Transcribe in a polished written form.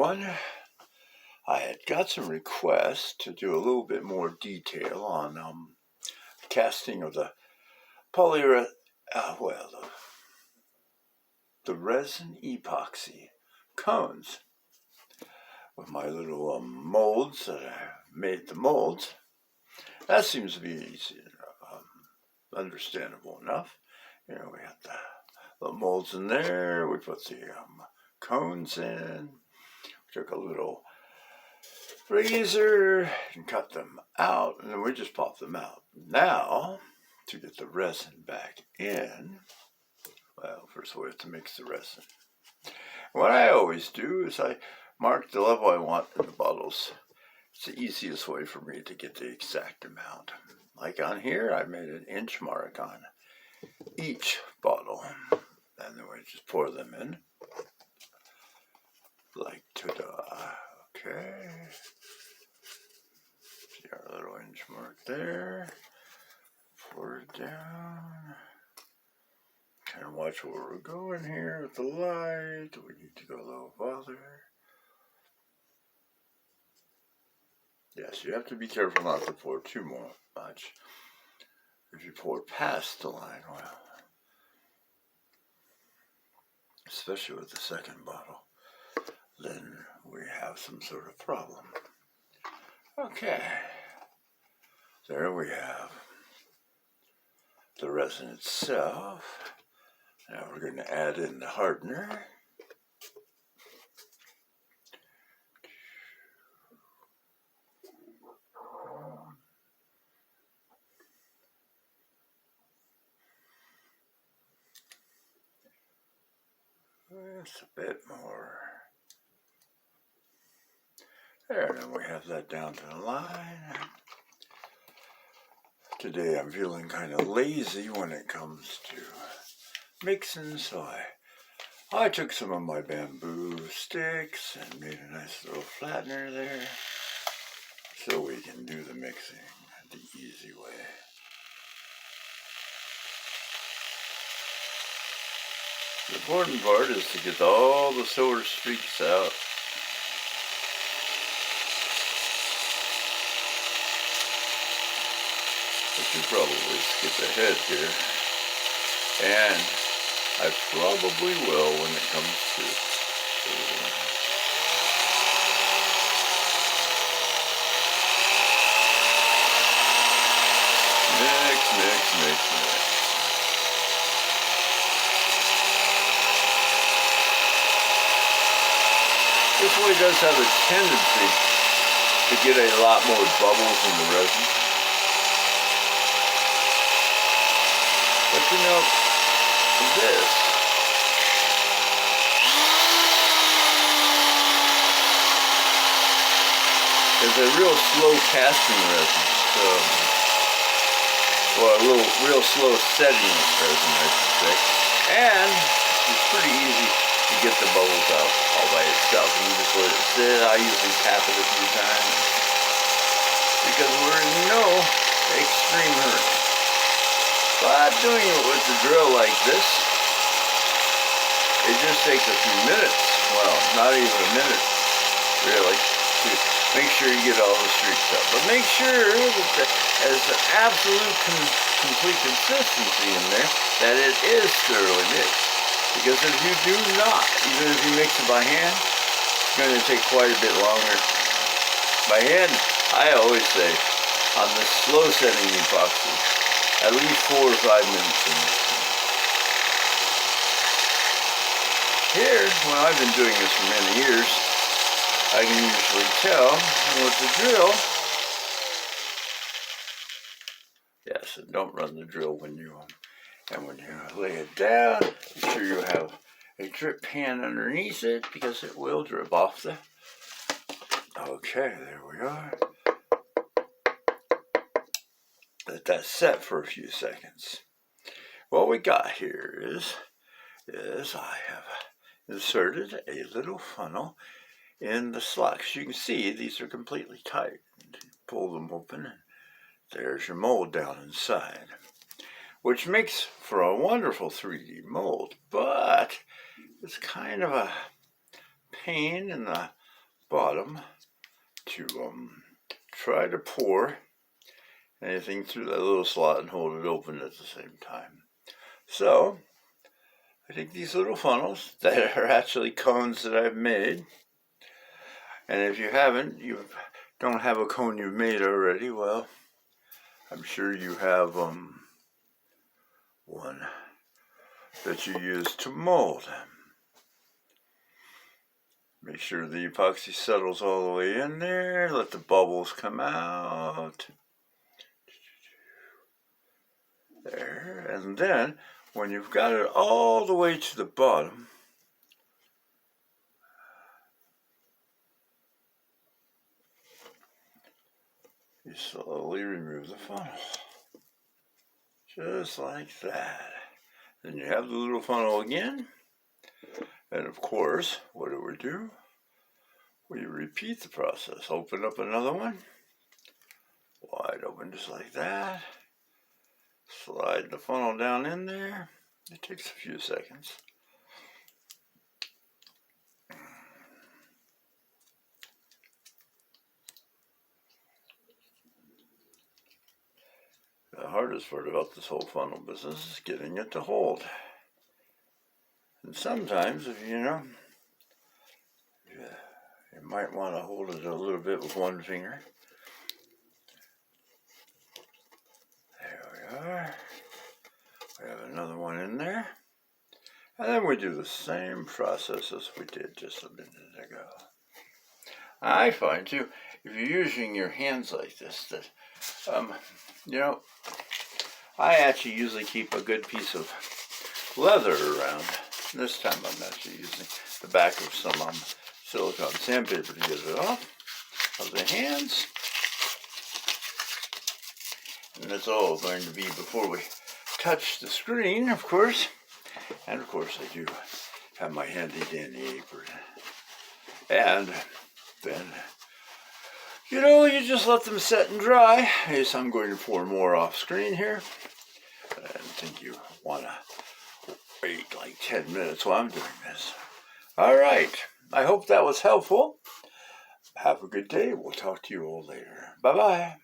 everyone. I had got some requests to do a little bit more detail on casting of the the resin epoxy cones with my little molds that I made the molds. That seems to be easy, understandable enough. We got the molds in there. We put the cones in. We took a little razor and cut them out, and then we just pop them out. Now, to get the resin back in, well, first we have to mix the resin. What I always do is I mark the level I want in the bottles. It's the easiest way for me to get the exact amount. Like on here, I made an inch mark on each bottle, and then we just pour them in. Like ta-da. Okay. See our little inch mark there. Pour it down. Kind of watch where we're going here with the light. We need to go a little farther. Yes, you have to be careful not to pour too much. If you pour past the line, well, especially with the second bottle, then we have some sort of problem. Okay, there we have the resin itself. Now we're going to add in the hardener. Just a bit more. There, and then we have that down to the line. Today I'm feeling kind of lazy when it comes to mixing, so I took some of my bamboo sticks and made a nice little flattener there so we can do the mixing the easy way. The important part is to get all the silver streaks out. I should probably skip ahead here. And I probably will when it comes to mix. This way does have a tendency to get a lot more bubbles in the resin. But this is a real slow casting resin. A real slow setting resin, I should say. And it's pretty easy to get the bubbles out all by itself. You just let it sit. I usually tap it a few times because we're in no extreme hurry. But doing it with the drill like this, it just takes a few minutes. Well, not even a minute, really, to make sure you get all the streaks out. But make sure that there's an absolute complete consistency in there, that it is thoroughly mixed. Because if you do not, even if you mix it by hand, it's going to take quite a bit longer. By hand, I always say, on the slow setting epoxy, at least 4 or 5 minutes in it. Here, well, I've been doing this for many years, I can usually tell with the drill. Yes, and don't run the drill when you lay it down. Make sure you have a drip pan underneath it because it will drip off the. Okay, there we are. Let that set for a few seconds. What we got here is I have inserted a little funnel in the slots. You can see these are completely tight. Pull them open and there's your mold down inside, which makes for a wonderful 3D mold, but it's kind of a pain in the bottom to try to pour anything through that little slot and hold it open at the same time. So I take these little funnels that are actually cones that I've made, and if you don't have a cone you've made already, well, I'm sure you have one that you use to mold. Make sure the epoxy settles all the way in there. Let the bubbles come out. There. And then, when you've got it all the way to the bottom, you slowly remove the funnel. Just like that. Then you have the little funnel again. And of course, what do? We repeat the process. Open up another one. Wide open just like that. Slide the funnel down in there. It takes a few seconds. The hardest part about this whole funnel business is getting it to hold. And sometimes, if you might want to hold it a little bit with one finger. There we are. We have another one in there. And then we do the same process as we did just a minute ago. I find too, if you're using your hands like this, that, I actually usually keep a good piece of leather around. This time I'm actually using the back of some silicone sandpaper to get it off of the hands. And that's all going to be before we touch the screen, of course. And of course I do have my handy dandy apron. And then, you just let them set and dry. Yes, I'm going to pour more off screen here. I don't think you want to wait like 10 minutes while I'm doing this. All right. I hope that was helpful. Have a good day. We'll talk to you all later. Bye-bye.